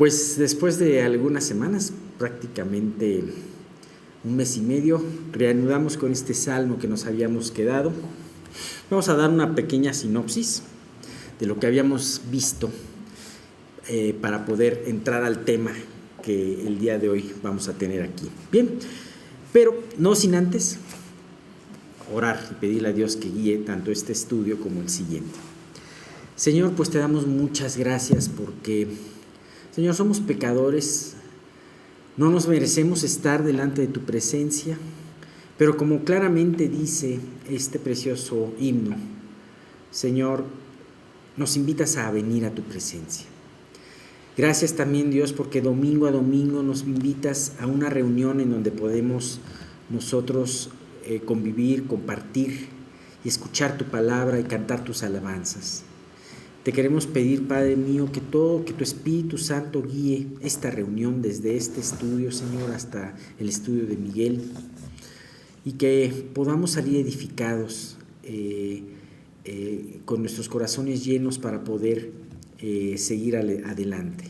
Pues después de algunas semanas, prácticamente un mes y medio, reanudamos con este salmo que nos habíamos quedado. Vamos a dar una pequeña sinopsis de lo que habíamos visto para poder entrar al tema que el día de hoy vamos a tener aquí. Bien, pero no sin antes orar y pedirle a Dios que guíe tanto este estudio como el siguiente. Señor, pues te damos muchas gracias porque, Señor, somos pecadores, no nos merecemos estar delante de tu presencia, pero como claramente dice este precioso himno, Señor, nos invitas a venir a tu presencia. Gracias también, Dios, porque domingo a domingo nos invitas a una reunión en donde podemos nosotros convivir, compartir y escuchar tu palabra y cantar tus alabanzas. Te queremos pedir, Padre mío, que tu Espíritu Santo guíe esta reunión desde este estudio, Señor, hasta el estudio de Miguel, y que podamos salir edificados con nuestros corazones llenos para poder seguir adelante.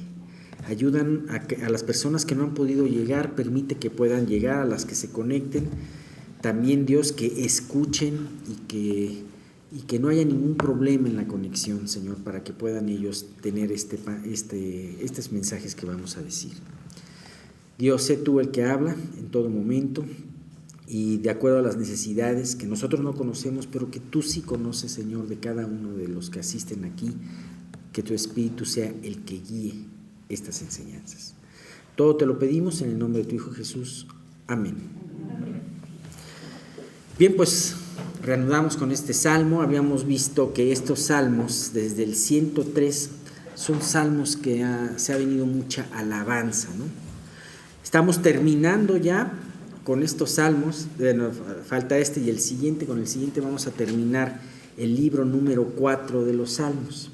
Ayudan a las personas que no han podido llegar, permite que puedan llegar, a las que se conecten. También, Dios, que escuchen y que no haya ningún problema en la conexión, Señor, para que puedan ellos tener estos mensajes que vamos a decir. Dios, sé tú el que habla en todo momento y de acuerdo a las necesidades que nosotros no conocemos, pero que tú sí conoces, Señor, de cada uno de los que asisten aquí, que tu Espíritu sea el que guíe estas enseñanzas. Todo te lo pedimos en el nombre de tu Hijo Jesús. Amén. Bien, pues reanudamos con este salmo. Habíamos visto que estos salmos, desde el 103, son salmos que se ha venido mucha alabanza, ¿no? Estamos terminando ya con estos salmos. Bueno, falta este y el siguiente. Con el siguiente vamos a terminar el libro número 4 de los salmos.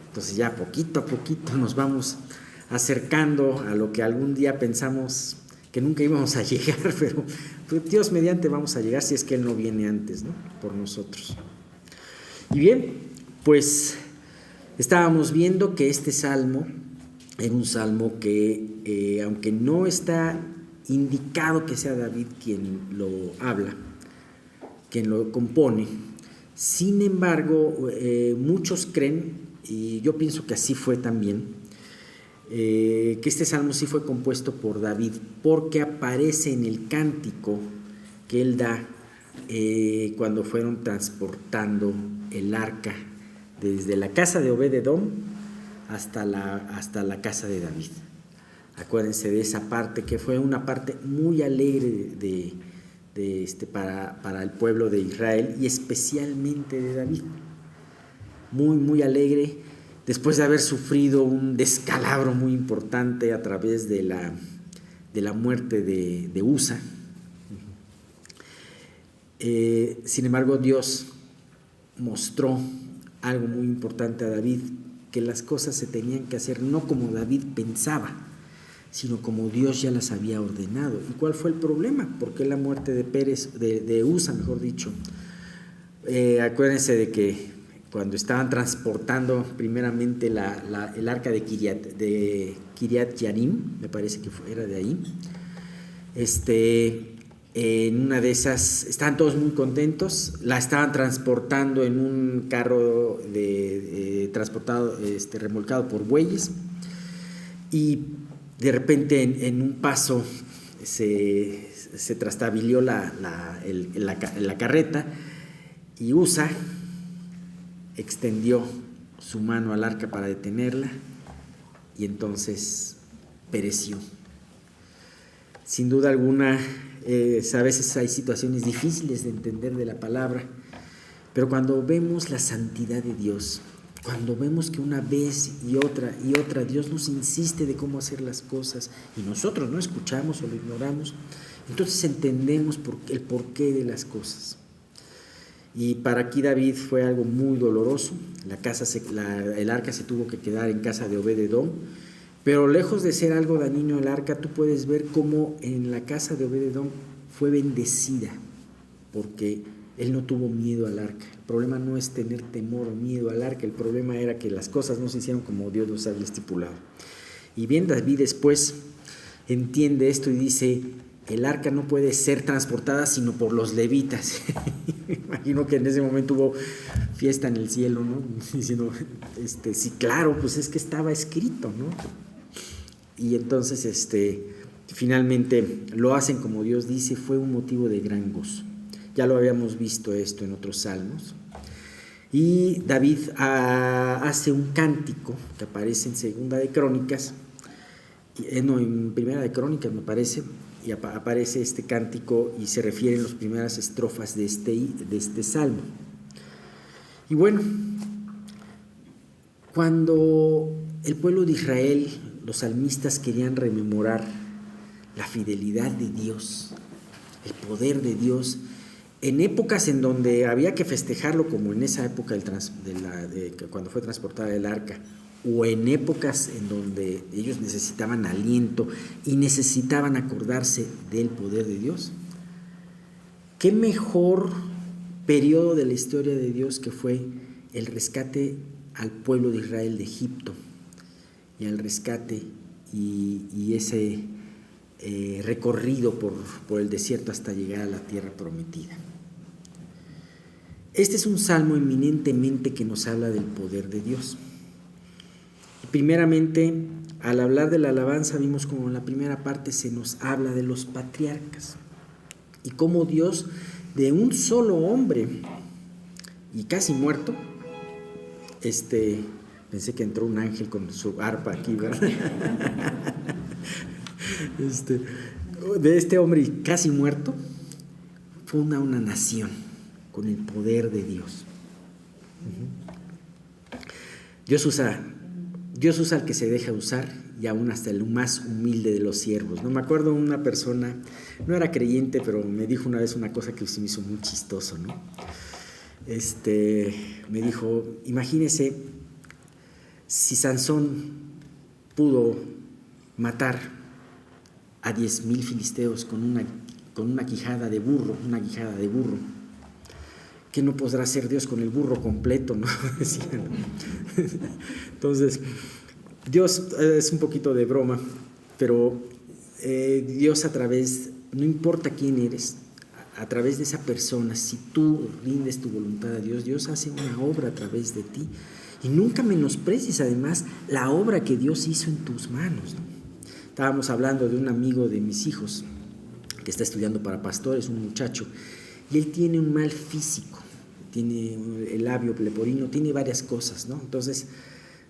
Entonces ya poquito a poquito nos vamos acercando a lo que algún día pensamos que nunca íbamos a llegar, pero Dios mediante vamos a llegar si es que Él no viene antes, ¿no? Por nosotros. Y bien, pues estábamos viendo que este salmo era un salmo que, aunque no está indicado que sea David quien lo habla, quien lo compone, sin embargo, muchos creen, y yo pienso que así fue también, que este salmo sí fue compuesto por David, porque aparece en el cántico que él da cuando fueron transportando el arca desde la casa de Obed-Edom hasta la casa de David. Acuérdense de esa parte, que fue una parte muy alegre para el pueblo de Israel y especialmente de David. Muy, muy alegre, después de haber sufrido un descalabro muy importante a través de la muerte de Usa. Sin embargo, Dios mostró algo muy importante a David, que las cosas se tenían que hacer no como David pensaba, sino como Dios ya las había ordenado. ¿Y cuál fue el problema? ¿Por qué la muerte de Usa, mejor dicho? Acuérdense de que cuando estaban transportando primeramente el arca de Kiriat Yarim, me parece que era de ahí, en una de esas, estaban todos muy contentos, la estaban transportando en un carro remolcado por bueyes, y de repente en un paso se trastabilló la carreta, y Usa extendió su mano al arca para detenerla y entonces pereció. Sin duda alguna, a veces hay situaciones difíciles de entender de la palabra, pero cuando vemos la santidad de Dios, cuando vemos que una vez y otra Dios nos insiste de cómo hacer las cosas y nosotros no escuchamos o lo ignoramos, entonces entendemos el porqué de las cosas. Y para aquí David fue algo muy doloroso. El arca se tuvo que quedar en casa de Obed-Edom, pero lejos de ser algo dañino el arca, tú puedes ver cómo en la casa de Obed-Edom fue bendecida, porque él no tuvo miedo al arca. El problema no es tener temor o miedo al arca, el problema era que las cosas no se hicieron como Dios los había estipulado. Y bien, David después entiende esto y dice, el arca no puede ser transportada sino por los levitas. Imagino que en ese momento hubo fiesta en el cielo, ¿no? Diciendo, sí, claro, pues es que estaba escrito, ¿no? Y entonces, finalmente lo hacen como Dios dice, fue un motivo de gran gozo. Ya lo habíamos visto esto en otros salmos. Y David hace un cántico que aparece en Segunda de Crónicas, en Primera de Crónicas me parece, y aparece este cántico y se refieren las primeras estrofas de este salmo. Y bueno, cuando el pueblo de Israel, los salmistas querían rememorar la fidelidad de Dios, el poder de Dios, en épocas en donde había que festejarlo, como en esa época cuando fue transportada el arca, o en épocas en donde ellos necesitaban aliento y necesitaban acordarse del poder de Dios, ¿qué mejor periodo de la historia de Dios que fue el rescate al pueblo de Israel de Egipto y el rescate y ese recorrido por el desierto hasta llegar a la tierra prometida? Este es un salmo eminentemente que nos habla del poder de Dios. Primeramente, al hablar de la alabanza, vimos como en la primera parte se nos habla de los patriarcas y cómo Dios, de un solo hombre y casi muerto, pensé que entró un ángel con su arpa aquí, ¿verdad? De este hombre casi muerto, funda una nación con el poder de Dios. Dios usa al que se deja usar y aún hasta el más humilde de los siervos. No me acuerdo, una persona, no era creyente, pero me dijo una vez una cosa que se me hizo muy chistoso, ¿no? Me dijo, imagínese si Sansón pudo matar a 10,000 filisteos con una quijada de burro, ¿qué no podrá hacer Dios con el burro completo, no? Entonces, Dios es un poquito de broma, pero Dios no importa quién eres, a través de esa persona, si tú rindes tu voluntad a Dios, Dios hace una obra a través de ti. Y nunca menosprecies además la obra que Dios hizo en tus manos, ¿no? Estábamos hablando de un amigo de mis hijos que está estudiando para pastor, es un muchacho, y él tiene un mal físico, tiene el labio leporino, tiene varias cosas, ¿no? Entonces,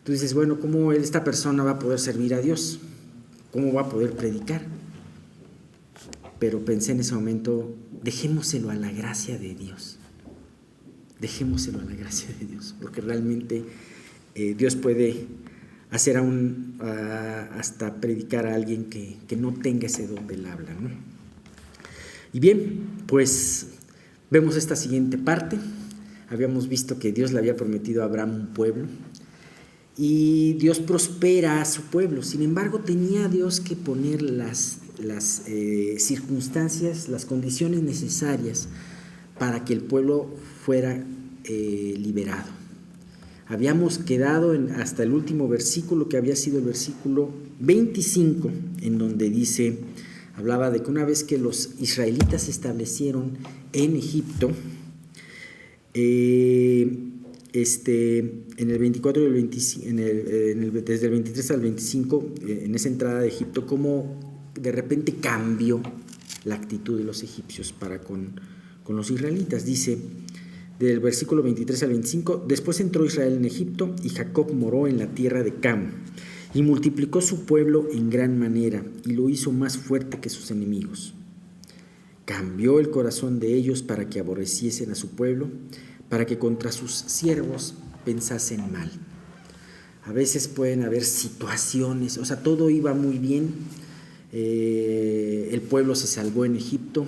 tú dices, bueno, ¿cómo esta persona va a poder servir a Dios? ¿Cómo va a poder predicar? Pero pensé en ese momento, dejémoselo a la gracia de Dios. Dejémoselo a la gracia de Dios, porque realmente Dios puede hacer hasta predicar a alguien que no tenga ese don del habla, ¿no? Y bien, pues vemos esta siguiente parte. Habíamos visto que Dios le había prometido a Abraham un pueblo y Dios prospera a su pueblo. Sin embargo, tenía Dios que poner las circunstancias, las condiciones necesarias para que el pueblo fuera liberado. Habíamos quedado hasta el último versículo, que había sido el versículo 25, en donde hablaba de que una vez que los israelitas se establecieron en Egipto, en el 24 y el 25, desde el 23 al 25, en esa entrada de Egipto, cómo de repente cambió la actitud de los egipcios para con los israelitas. Dice, del versículo 23 al 25, después entró Israel en Egipto y Jacob moró en la tierra de Cam y multiplicó su pueblo en gran manera y lo hizo más fuerte que sus enemigos. Cambió el corazón de ellos para que aborreciesen a su pueblo, para que contra sus siervos pensasen mal. A veces pueden haber situaciones, o sea, todo iba muy bien, el pueblo se salvó en Egipto,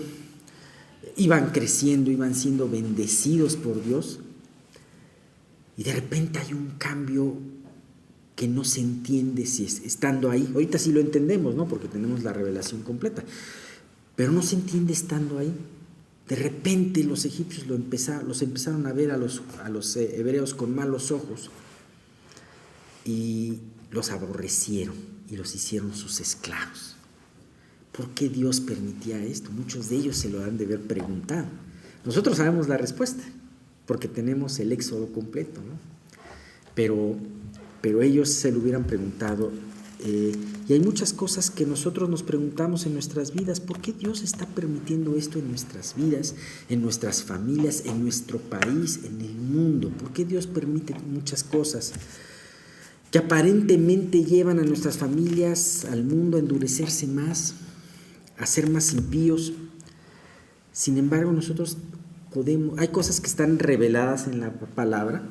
iban creciendo, iban siendo bendecidos por Dios, y de repente hay un cambio que no se entiende si estando ahí. Ahorita sí lo entendemos, ¿no? Porque tenemos la revelación completa, pero no se entiende estando ahí. De repente los egipcios los empezaron a ver a los hebreos con malos ojos y los aborrecieron. y los hicieron sus esclavos. ¿Por qué Dios permitía esto? Muchos de ellos se lo han de haber preguntado. Nosotros sabemos la respuesta, porque tenemos el Éxodo completo, ¿no? Pero ellos se lo hubieran preguntado. Y hay muchas cosas que nosotros nos preguntamos en nuestras vidas. ¿Por qué Dios está permitiendo esto en nuestras vidas, en nuestras familias, en nuestro país, en el mundo? ¿Por qué Dios permite muchas cosas que aparentemente llevan a nuestras familias, al mundo, a endurecerse más, a ser más impíos? Sin embargo, nosotros hay cosas que están reveladas en la palabra,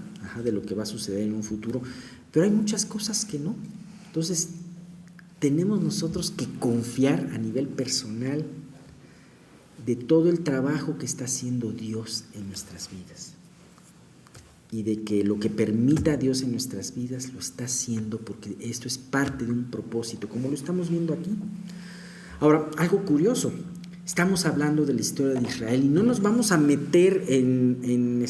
de lo que va a suceder en un futuro, pero hay muchas cosas que no. Entonces, tenemos nosotros que confiar a nivel personal de todo el trabajo que está haciendo Dios en nuestras vidas, y de que lo que permita Dios en nuestras vidas lo está haciendo porque esto es parte de un propósito, como lo estamos viendo aquí. Ahora, algo curioso, estamos hablando de la historia de Israel y no nos vamos a meter en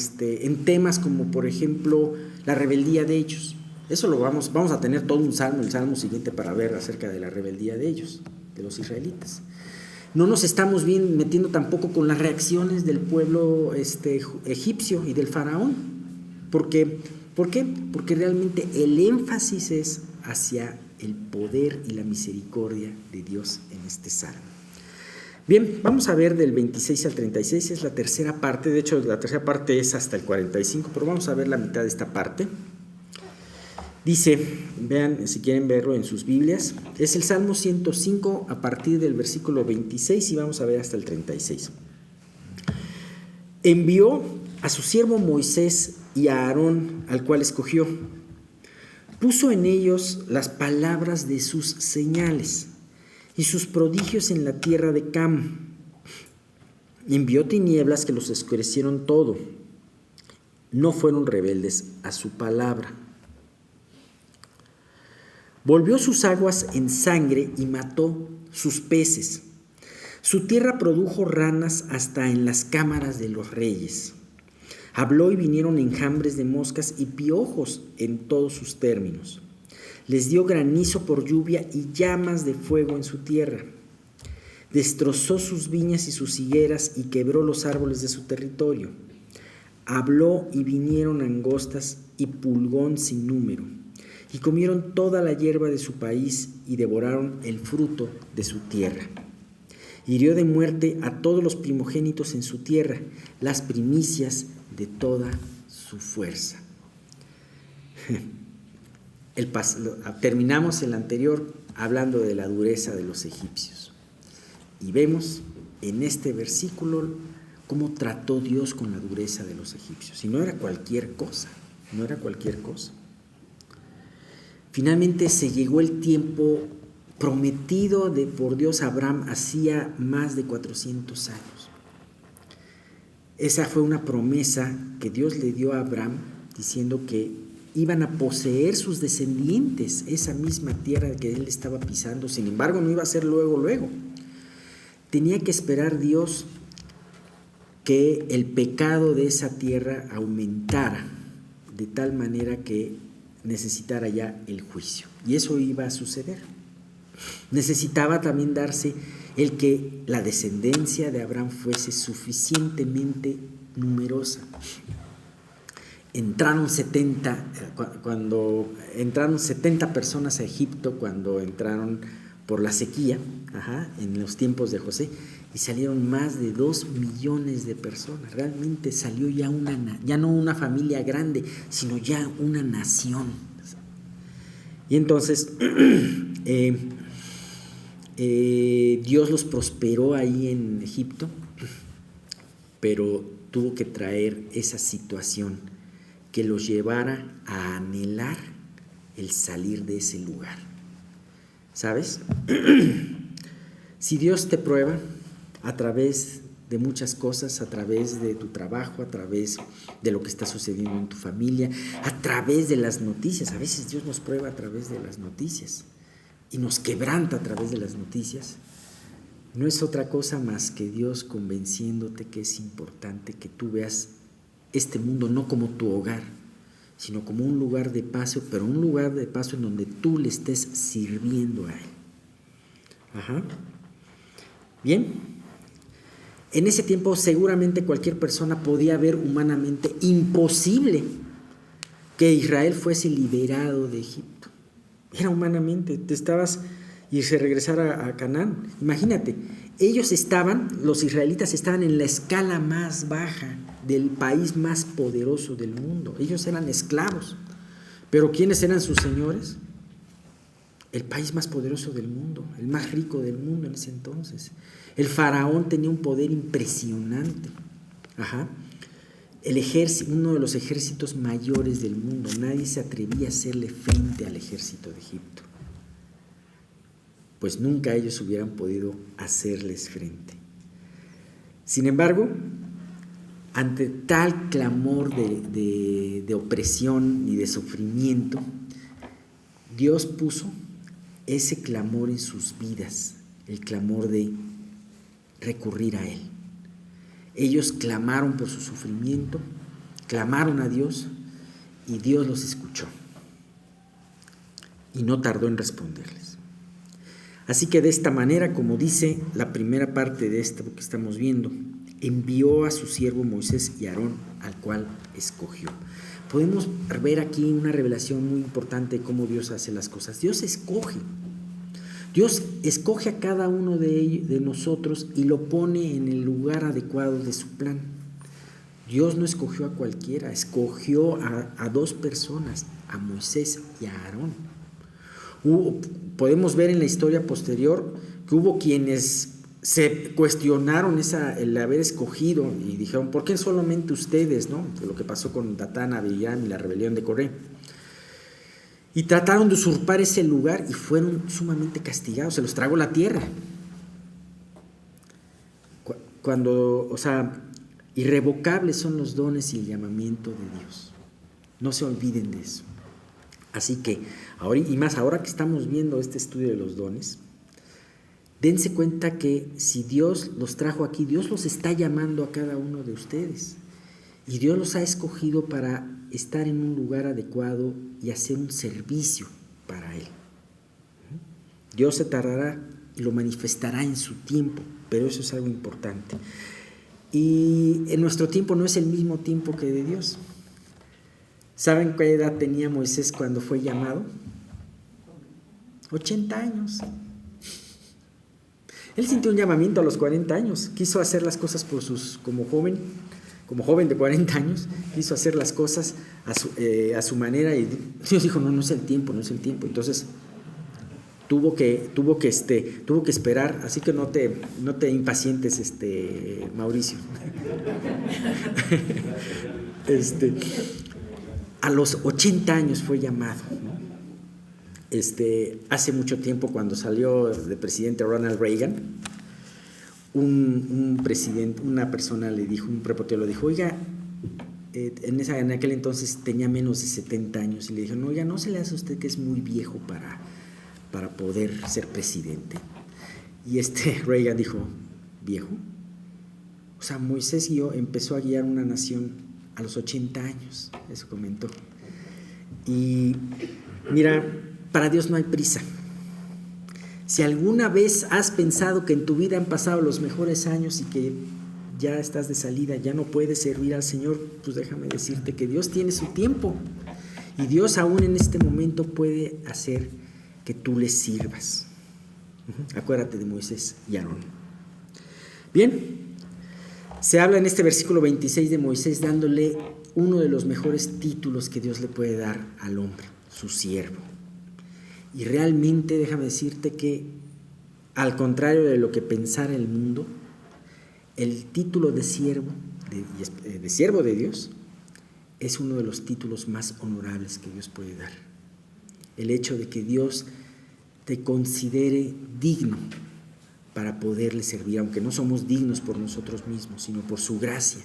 temas como, por ejemplo, la rebeldía de ellos. Eso lo vamos a tener todo un salmo, el salmo siguiente, para ver acerca de la rebeldía de ellos, de los israelitas. No nos estamos metiendo tampoco con las reacciones del pueblo egipcio y del faraón. ¿Por qué? Porque realmente el énfasis es hacia el poder y la misericordia de Dios en este salmo. Bien, vamos a ver del 26 al 36, es la tercera parte. De hecho, la tercera parte es hasta el 45, pero vamos a ver la mitad de esta parte. Dice, vean si quieren verlo en sus Biblias, es el Salmo 105 a partir del versículo 26 y vamos a ver hasta el 36. Envió a su siervo Moisés y a Aarón, al cual escogió. Puso en ellos las palabras de sus señales y sus prodigios en la tierra de Cam. Envió tinieblas que los oscurecieron todo. No fueron rebeldes a su palabra. Volvió sus aguas en sangre y mató sus peces. Su tierra produjo ranas hasta en las cámaras de los reyes. Habló y vinieron enjambres de moscas y piojos en todos sus términos. Les dio granizo por lluvia y llamas de fuego en su tierra. Destrozó sus viñas y sus higueras y quebró los árboles de su territorio. Habló y vinieron angostas y pulgón sin número. Y comieron toda la hierba de su país y devoraron el fruto de su tierra. Hirió de muerte a todos los primogénitos en su tierra, las primicias de toda su fuerza. Terminamos el anterior hablando de la dureza de los egipcios. Y vemos en este versículo cómo trató Dios con la dureza de los egipcios. Y no era cualquier cosa, no era cualquier cosa. Finalmente se llegó el tiempo prometido por Dios a Abraham hacía más de 400 años. Esa fue una promesa que Dios le dio a Abraham diciendo que iban a poseer sus descendientes esa misma tierra que él estaba pisando. Sin embargo, no iba a ser luego. Tenía que esperar Dios que el pecado de esa tierra aumentara de tal manera que necesitara ya el juicio. Y eso iba a suceder. Necesitaba también darse el que la descendencia de Abraham fuese suficientemente numerosa. Entraron 70 personas a Egipto cuando entraron por la sequía, en los tiempos de José, y salieron más de 2 millones de personas. Realmente salió ya ya no una familia grande, sino ya una nación. Y entonces Dios los prosperó ahí en Egipto, pero tuvo que traer esa situación que los llevara a anhelar el salir de ese lugar. ¿Sabes? Si Dios te prueba a través de muchas cosas, a través de tu trabajo, a través de lo que está sucediendo en tu familia, a través de las noticias. A veces Dios nos prueba a través de las noticias y nos quebranta a través de las noticias. No es otra cosa más que Dios convenciéndote que es importante que tú veas este mundo no como tu hogar, sino como un lugar de paso, pero un lugar de paso en donde tú le estés sirviendo a Él. Ajá. Bien, en ese tiempo seguramente cualquier persona podía ver humanamente imposible que Israel fuese liberado de Egipto. Era humanamente, y se regresara a Canaán. Imagínate, los israelitas estaban en la escala más baja del país más poderoso del mundo. Ellos eran esclavos. Pero ¿quiénes eran sus señores? El país más poderoso del mundo, el más rico del mundo en ese entonces. El faraón tenía un poder impresionante. Ajá. Uno de los ejércitos mayores del mundo. Nadie se atrevía a hacerle frente al ejército de Egipto. Pues nunca ellos hubieran podido hacerles frente. Sin embargo, ante tal clamor de opresión y de sufrimiento, Dios puso ese clamor en sus vidas, el clamor de recurrir a Él. Ellos clamaron por su sufrimiento, clamaron a Dios y Dios los escuchó y no tardó en responderles. Así que de esta manera, como dice la primera parte de esto que estamos viendo, envió a su siervo Moisés y Aarón, al cual escogió. Podemos ver aquí una revelación muy importante de cómo Dios hace las cosas. Dios escoge a cada uno de nosotros y lo pone en el lugar adecuado de su plan. Dios no escogió a cualquiera, escogió a dos personas, a Moisés y a Aarón. Podemos ver en la historia posterior que hubo quienes se cuestionaron el haber escogido y dijeron, ¿por qué solamente ustedes? ¿No? Lo que pasó con Datán, Abiram y la rebelión de Coré. Y trataron de usurpar ese lugar y fueron sumamente castigados, se los tragó la tierra. Irrevocables son los dones y el llamamiento de Dios. No se olviden de eso. Así que, ahora que estamos viendo este estudio de los dones, dense cuenta que si Dios los trajo aquí, Dios los está llamando a cada uno de ustedes. Y Dios los ha escogido para estar en un lugar adecuado y hacer un servicio para Él. Dios se tardará y lo manifestará en su tiempo, pero eso es algo importante. Y en nuestro tiempo no es el mismo tiempo que de Dios. ¿Saben qué edad tenía Moisés cuando fue llamado? 80 años. Él sintió un llamamiento a los 40 años. Quiso hacer las cosas como joven de 40 años, quiso hacer las cosas a su manera y Dios dijo, no es el tiempo. Entonces tuvo que esperar, así que no te impacientes, Mauricio. A los 80 años fue llamado, ¿no? Hace mucho tiempo, cuando salió de presidente Ronald Reagan, un presidente, una persona le dijo, un reportero le dijo, oiga, en aquel entonces tenía menos de 70 años, y le dijeron, oiga, ¿no se le hace a usted que es muy viejo para poder ser presidente? Y Reagan dijo, ¿viejo? O sea, Moisés empezó a guiar una nación a los 80 años, eso comentó. Y mira, para Dios no hay prisa. Si alguna vez has pensado que en tu vida han pasado los mejores años y que ya estás de salida, ya no puedes servir al Señor, pues déjame decirte que Dios tiene su tiempo y Dios aún en este momento puede hacer que tú le sirvas. Acuérdate de Moisés y Aarón. Bien, se habla en este versículo 26 de Moisés dándole uno de los mejores títulos que Dios le puede dar al hombre, su siervo. Y realmente déjame decirte que, al contrario de lo que pensara el mundo, el título de siervo de Dios es uno de los títulos más honorables que Dios puede dar. El hecho de que Dios te considere digno para poderle servir, aunque no somos dignos por nosotros mismos, sino por su gracia.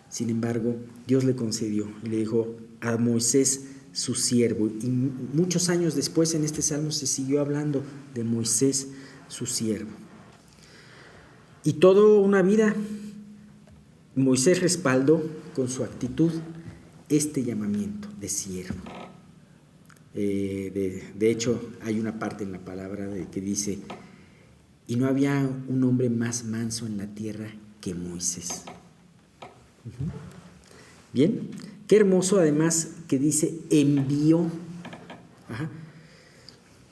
Sin embargo, Dios le concedió y le dijo a Moisés, su siervo. Y muchos años después, en este salmo se siguió hablando de Moisés, su siervo. Y toda una vida Moisés respaldó con su actitud este llamamiento de siervo. De hecho, hay una parte en la palabra que dice, y no había un hombre más manso en la tierra que Moisés. Bien, qué hermoso además que dice envió.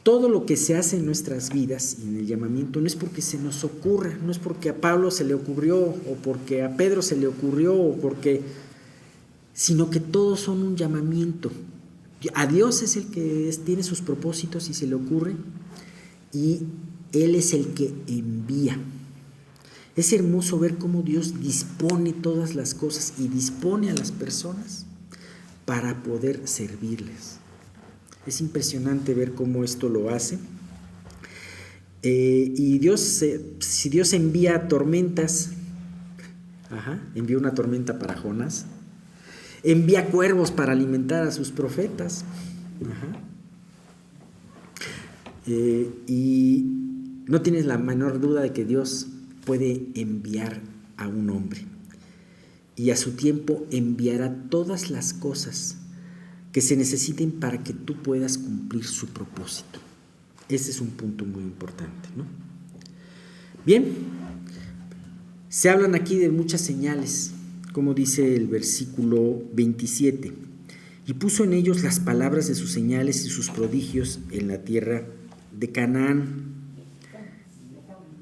Todo lo que se hace en nuestras vidas y en el llamamiento no es porque se nos ocurra, no es porque a Pablo se le ocurrió o porque a Pedro se le ocurrió sino que todos son un llamamiento. A Dios es el que tiene sus propósitos y se le ocurre, y Él es el que envía. Es hermoso ver cómo Dios dispone todas las cosas y dispone a las personas para poder servirles. Es impresionante ver cómo esto lo hace. Y Dios, si Dios envía tormentas, envía una tormenta para Jonás, envía cuervos para alimentar a sus profetas. Y no tienes la menor duda de que Dios puede enviar a un hombre. Y a su tiempo enviará todas las cosas que se necesiten para que tú puedas cumplir su propósito. Ese es un punto muy importante, ¿no? Bien, se hablan aquí de muchas señales, como dice el versículo 27, y puso en ellos las palabras de sus señales y sus prodigios en la tierra de Canaán.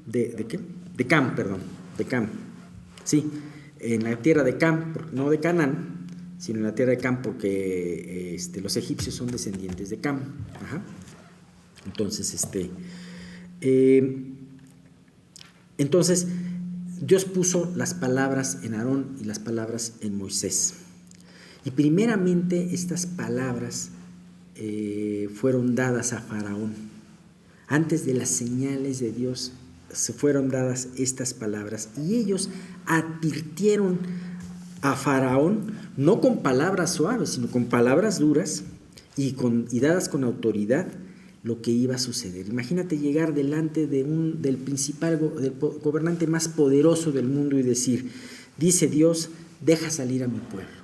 ¿De qué? De Cam, perdón, de Cam. Sí, en la tierra de Cam, no de Canaán, sino en la tierra de Cam, porque los egipcios son descendientes de Cam. Entonces, Dios puso las palabras en Aarón y las palabras en Moisés. Y primeramente estas palabras fueron dadas a Faraón. Antes de las señales de Dios se fueron dadas estas palabras, y ellos advirtieron a Faraón, no con palabras suaves, sino con palabras duras y dadas con autoridad, lo que iba a suceder. Imagínate llegar delante del principal, del gobernante más poderoso del mundo y decir, dice Dios, deja salir a mi pueblo.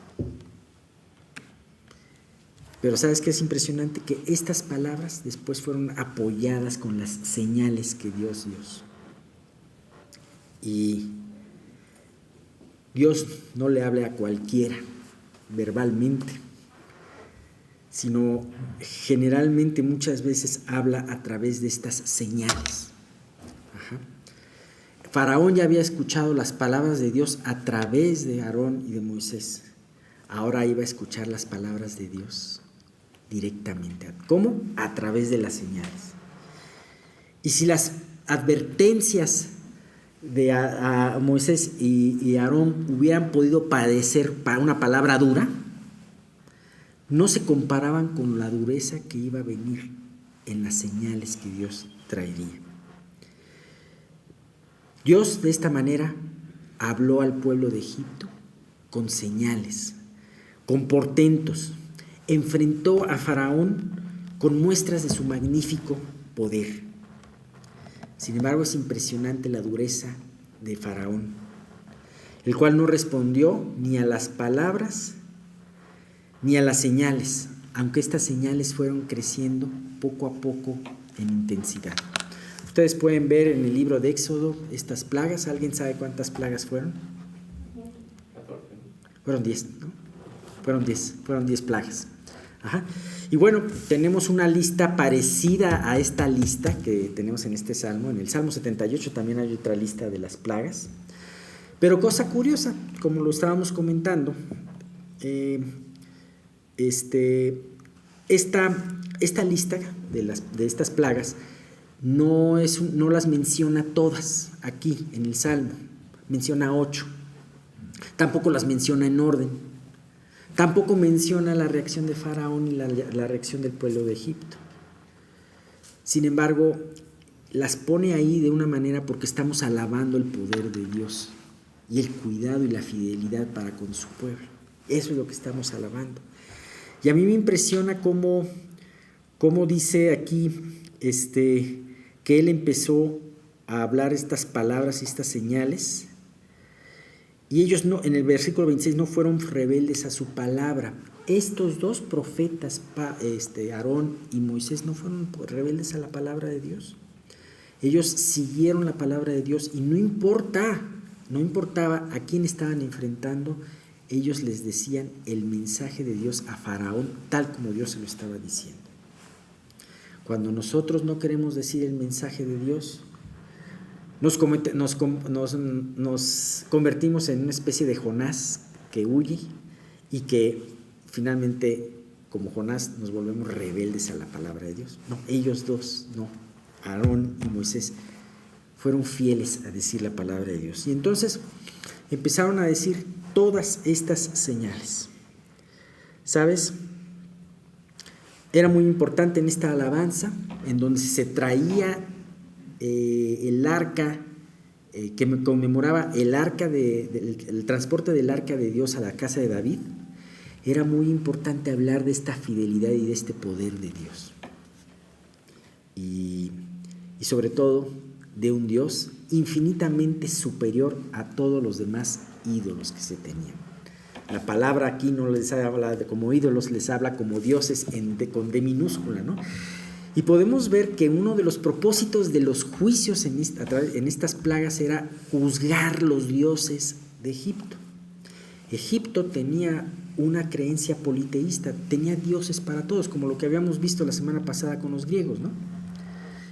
Pero ¿sabes qué es impresionante? Que estas palabras después fueron apoyadas con las señales que Dios dio. Y Dios no le habla a cualquiera verbalmente, sino generalmente muchas veces habla a través de estas señales. Faraón ya había escuchado las palabras de Dios a través de Aarón y de Moisés. Ahora iba a escuchar las palabras de Dios directamente. ¿Cómo? A través de las señales. Y si las advertencias de a Moisés y Aarón hubieran podido padecer para una palabra dura, no se comparaban con la dureza que iba a venir en las señales que Dios traería. Dios de esta manera habló al pueblo de Egipto con señales, con portentos, enfrentó a Faraón con muestras de su magnífico poder. Sin embargo, es impresionante la dureza de Faraón, el cual no respondió ni a las palabras ni a las señales, aunque estas señales fueron creciendo poco a poco en intensidad. Ustedes pueden ver en el libro de Éxodo estas plagas. ¿Alguien sabe cuántas plagas fueron? 14. Fueron 10, ¿no? Fueron 10 plagas. Y bueno, tenemos una lista parecida a esta lista que tenemos en este salmo. En el Salmo 78 también hay otra lista de las plagas. Pero cosa curiosa, como lo estábamos comentando, esta lista de estas plagas no las menciona todas aquí en el Salmo, menciona 8. Tampoco las menciona en orden. Tampoco menciona la reacción de Faraón y la reacción del pueblo de Egipto. Sin embargo, las pone ahí de una manera porque estamos alabando el poder de Dios y el cuidado y la fidelidad para con su pueblo. Eso es lo que estamos alabando. Y a mí me impresiona cómo dice aquí que él empezó a hablar estas palabras y estas señales, Y ellos no, en el versículo 26, no fueron rebeldes a su palabra. Estos dos profetas, Aarón y Moisés, no fueron rebeldes a la palabra de Dios. Ellos siguieron la palabra de Dios y no importaba a quién estaban enfrentando, ellos les decían el mensaje de Dios a Faraón tal como Dios se lo estaba diciendo. Cuando nosotros no queremos decir el mensaje de Dios, nos convertimos en una especie de Jonás que huye y que finalmente, como Jonás, nos volvemos rebeldes a la palabra de Dios. No, ellos dos, no. Aarón y Moisés fueron fieles a decir la palabra de Dios. Y entonces empezaron a decir todas estas señales. ¿Sabes? Era muy importante en esta alabanza, en donde se traía el arca, que conmemoraba el arca el transporte del arca de Dios a la casa de David. Era muy importante hablar de esta fidelidad y de este poder de Dios. Y sobre todo de un Dios infinitamente superior a todos los demás ídolos que se tenían. La palabra aquí no les habla como ídolos, les habla como dioses con D minúscula, ¿no? Y podemos ver que uno de los propósitos de los juicios en estas plagas era juzgar los dioses de Egipto. Egipto tenía una creencia politeísta, tenía dioses para todos, como lo que habíamos visto la semana pasada con los griegos, ¿no?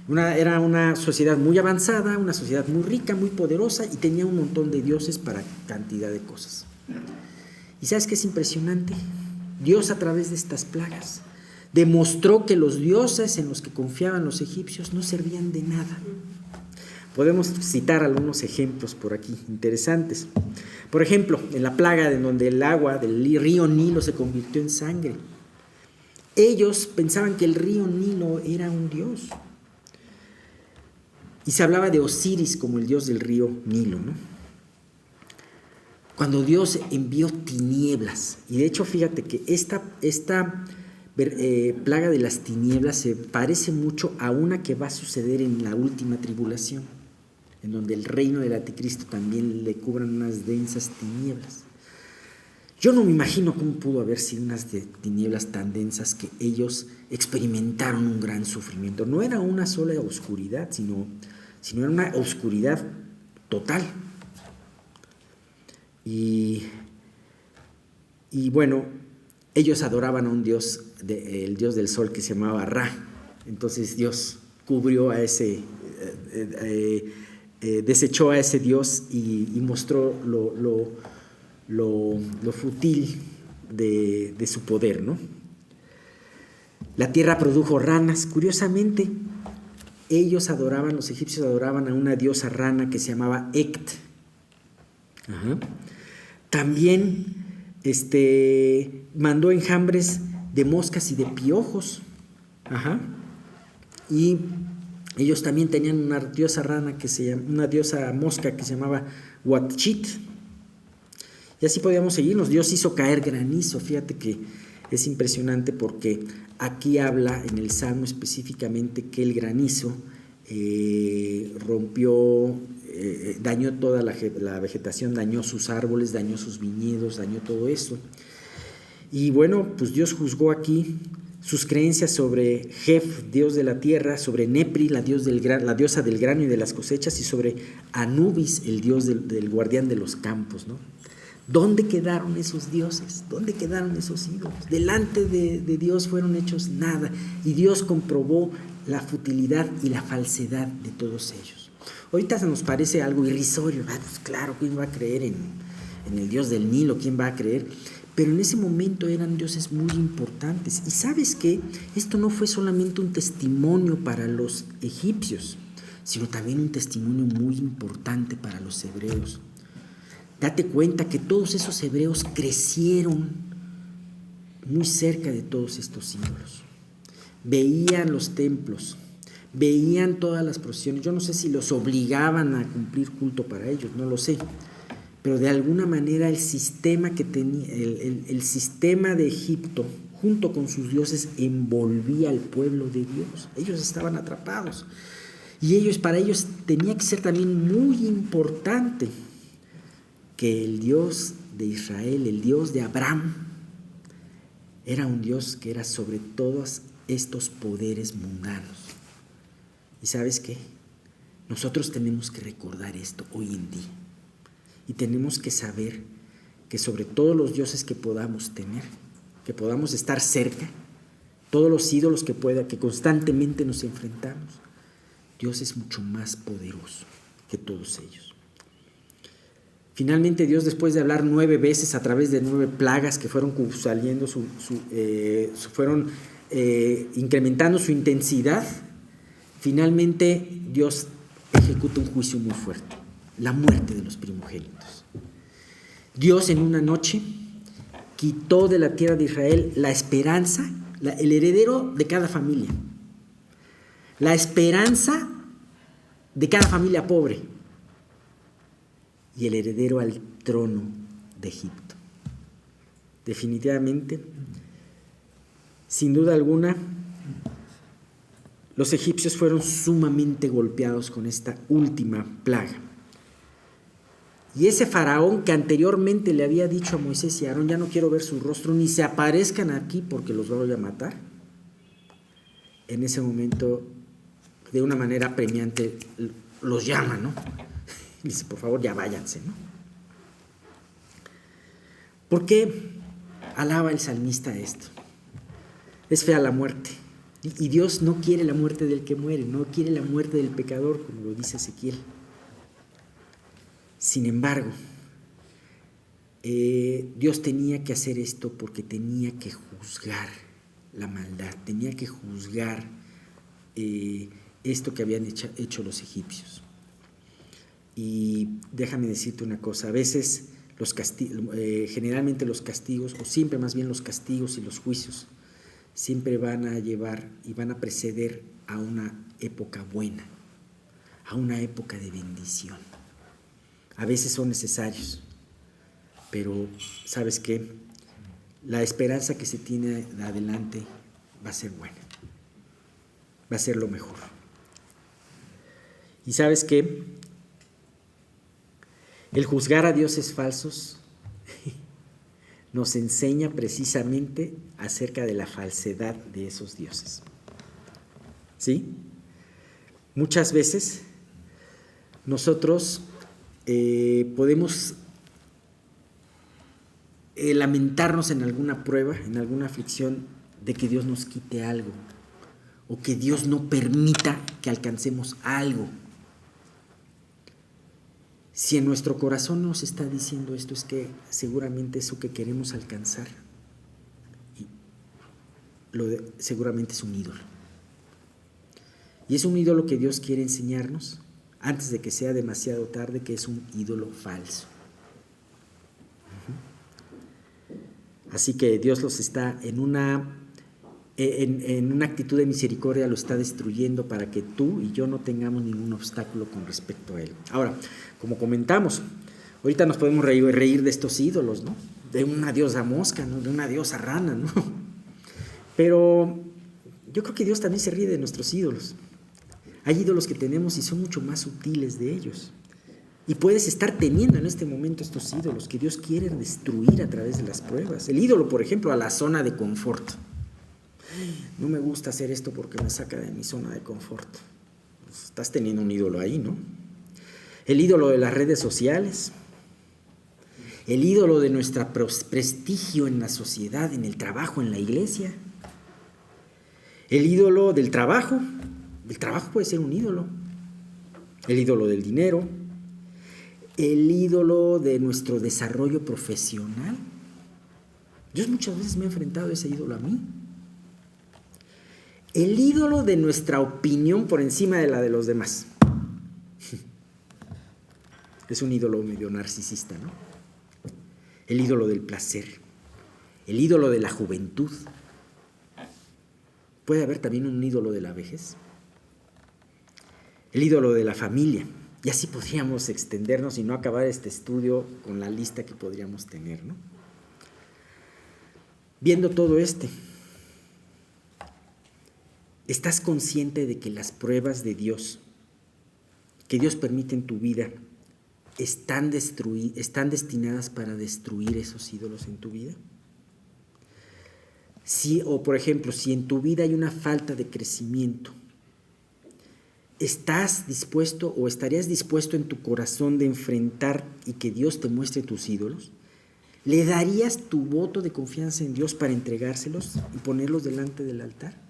Era una sociedad muy avanzada, una sociedad muy rica, muy poderosa, y tenía un montón de dioses para cantidad de cosas. ¿Y sabes qué es impresionante? Dios, a través de estas plagas, demostró que los dioses en los que confiaban los egipcios no servían de nada. Podemos citar algunos ejemplos por aquí interesantes. Por ejemplo, en la plaga en donde el agua del río Nilo se convirtió en sangre. Ellos pensaban que el río Nilo era un dios. Y se hablaba de Osiris como el dios del río Nilo, ¿no? Cuando Dios envió tinieblas, y de hecho fíjate que esta plaga de las tinieblas se parece mucho a una que va a suceder en la última tribulación, en donde el reino del anticristo también le cubran unas densas tinieblas. Yo no me imagino cómo pudo haber sido unas tinieblas tan densas que ellos experimentaron un gran sufrimiento. No era una sola oscuridad, sino era una oscuridad total. Y bueno, ellos adoraban a un dios, el dios del sol que se llamaba Ra. Entonces Dios cubrió a desechó a ese dios y mostró lo fútil de su poder, ¿no? La tierra produjo ranas. Curiosamente, los egipcios adoraban a una diosa rana que se llamaba Ect. Ajá. También mandó enjambres de moscas y de piojos. Ajá. Y ellos también tenían una diosa una diosa mosca que se llamaba Huatchit. Y así podíamos seguirnos. Dios hizo caer granizo. Fíjate que es impresionante porque aquí habla en el Salmo específicamente que el granizo dañó toda la vegetación, dañó sus árboles, dañó sus viñedos, dañó todo eso. Y bueno, pues Dios juzgó aquí sus creencias sobre Jef, dios de la tierra, sobre Nepri, la diosa del grano y de las cosechas, y sobre Anubis, el dios del guardián de los campos, ¿no? ¿Dónde quedaron esos dioses? ¿Dónde quedaron esos ídolos? Delante de Dios fueron hechos nada, y Dios comprobó la futilidad y la falsedad de todos ellos. Ahorita se nos parece algo irrisorio. Pues claro, ¿quién va a creer en el dios del Nilo? ¿Quién va a creer? Pero en ese momento eran dioses muy importantes. Y ¿sabes qué? Esto no fue solamente un testimonio para los egipcios, sino también un testimonio muy importante para los hebreos. Date cuenta que todos esos hebreos crecieron muy cerca de todos estos ídolos. Veían los templos, veían todas las procesiones. Yo no sé si los obligaban a cumplir culto para ellos, no lo sé. Pero de alguna manera el sistema que tenía, el sistema de Egipto, junto con sus dioses, envolvía al pueblo de Dios. Ellos estaban atrapados. Y para ellos tenía que ser también muy importante que el Dios de Israel, el Dios de Abraham, era un Dios que era sobre todos estos poderes mundanos. ¿Y sabes qué? Nosotros tenemos que recordar esto hoy en día. Y tenemos que saber que sobre todos los dioses que podamos tener, que podamos estar cerca, todos los ídolos que constantemente nos enfrentamos, Dios es mucho más poderoso que todos ellos. Finalmente Dios, después de hablar 9 veces a través de 9 plagas que fueron saliendo, fueron incrementando su intensidad, finalmente Dios ejecuta un juicio muy fuerte, la muerte de los primogénitos. Dios en una noche quitó de la tierra de Israel la esperanza, el heredero de cada familia, la esperanza de cada familia pobre y el heredero al trono de Egipto. Definitivamente, sin duda alguna, los egipcios fueron sumamente golpeados con esta última plaga. Y ese faraón que anteriormente le había dicho a Moisés y a Aarón, ya no quiero ver su rostro, ni se aparezcan aquí porque los voy a matar, en ese momento, de una manera apremiante, los llama, ¿no? Y dice, por favor, ya váyanse, ¿no? ¿Por qué alaba el salmista esto? Es fea la muerte. Y Dios no quiere la muerte del que muere, no quiere la muerte del pecador, como lo dice Ezequiel. Sin embargo, Dios tenía que hacer esto porque tenía que juzgar la maldad, tenía que juzgar esto que habían hecho los egipcios. Y déjame decirte una cosa, a veces generalmente los castigos, o siempre más bien los castigos y los juicios, siempre van a llevar y van a preceder a una época buena, a una época de bendición. A veces son necesarios, pero ¿sabes qué? La esperanza que se tiene de adelante va a ser buena, va a ser lo mejor. ¿Y sabes qué? El juzgar a dioses falsos nos enseña precisamente acerca de la falsedad de esos dioses. ¿Sí? Muchas veces nosotros podemos lamentarnos en alguna prueba, en alguna aflicción, de que Dios nos quite algo o que Dios no permita que alcancemos algo. Si en nuestro corazón nos está diciendo esto, es que seguramente eso que queremos alcanzar seguramente es un ídolo. Y es un ídolo que Dios quiere enseñarnos antes de que sea demasiado tarde, que es un ídolo falso. Así que Dios los está en una actitud de misericordia, lo está destruyendo para que tú y yo no tengamos ningún obstáculo con respecto a él. Ahora, como comentamos, ahorita nos podemos reír de estos ídolos, ¿no? De una diosa mosca, ¿no? De una diosa rana, ¿no? Pero yo creo que Dios también se ríe de nuestros ídolos. Hay ídolos que tenemos y son mucho más sutiles de ellos. Y puedes estar teniendo en este momento estos ídolos que Dios quiere destruir a través de las pruebas. El ídolo, por ejemplo, a la zona de confort. No me gusta hacer esto porque me saca de mi zona de confort. Pues estás teniendo un ídolo ahí, ¿no? El ídolo de las redes sociales. El ídolo de nuestro prestigio en la sociedad, en el trabajo, en la iglesia. El ídolo del trabajo. El trabajo puede ser un ídolo. El ídolo del dinero. El ídolo de nuestro desarrollo profesional. Dios muchas veces me ha enfrentado a ese ídolo a mí. El ídolo de nuestra opinión por encima de la de los demás. Es un ídolo medio narcisista, ¿no? El ídolo del placer. El ídolo de la juventud. Puede haber también un ídolo de la vejez. El ídolo de la familia. Y así podríamos extendernos y no acabar este estudio con la lista que podríamos tener, ¿no? Viendo todo ¿estás consciente de que las pruebas de Dios, que Dios permite en tu vida, están destinadas para destruir esos ídolos en tu vida? Si, o por ejemplo, si en tu vida hay una falta de crecimiento, ¿estás dispuesto o estarías dispuesto en tu corazón de enfrentar y que Dios te muestre tus ídolos? ¿Le darías tu voto de confianza en Dios para entregárselos y ponerlos delante del altar?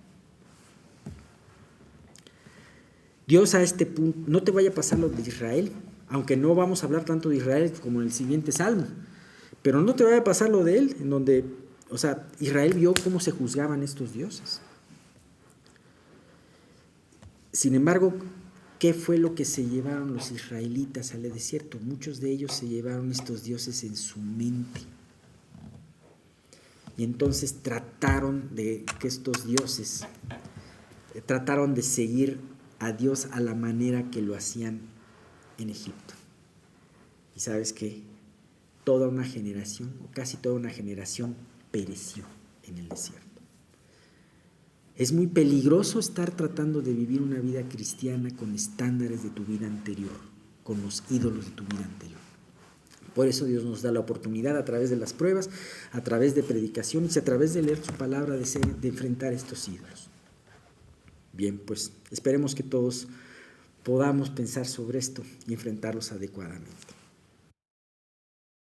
Dios a este punto, no te vaya a pasar lo de Israel, aunque no vamos a hablar tanto de Israel como en el siguiente salmo, pero no te vaya a pasar lo de él, en donde, Israel vio cómo se juzgaban estos dioses. Sin embargo, ¿qué fue lo que se llevaron los israelitas al desierto? Muchos de ellos se llevaron estos dioses en su mente. Y entonces trataron de seguir a Dios a la manera que lo hacían en Egipto. Y sabes que toda una generación, o casi toda una generación, pereció en el desierto. Es muy peligroso estar tratando de vivir una vida cristiana con estándares de tu vida anterior, con los ídolos de tu vida anterior. Por eso Dios nos da la oportunidad a través de las pruebas, a través de predicaciones y a través de leer su palabra de enfrentar estos ídolos. Bien, pues esperemos que todos podamos pensar sobre esto y enfrentarlos adecuadamente.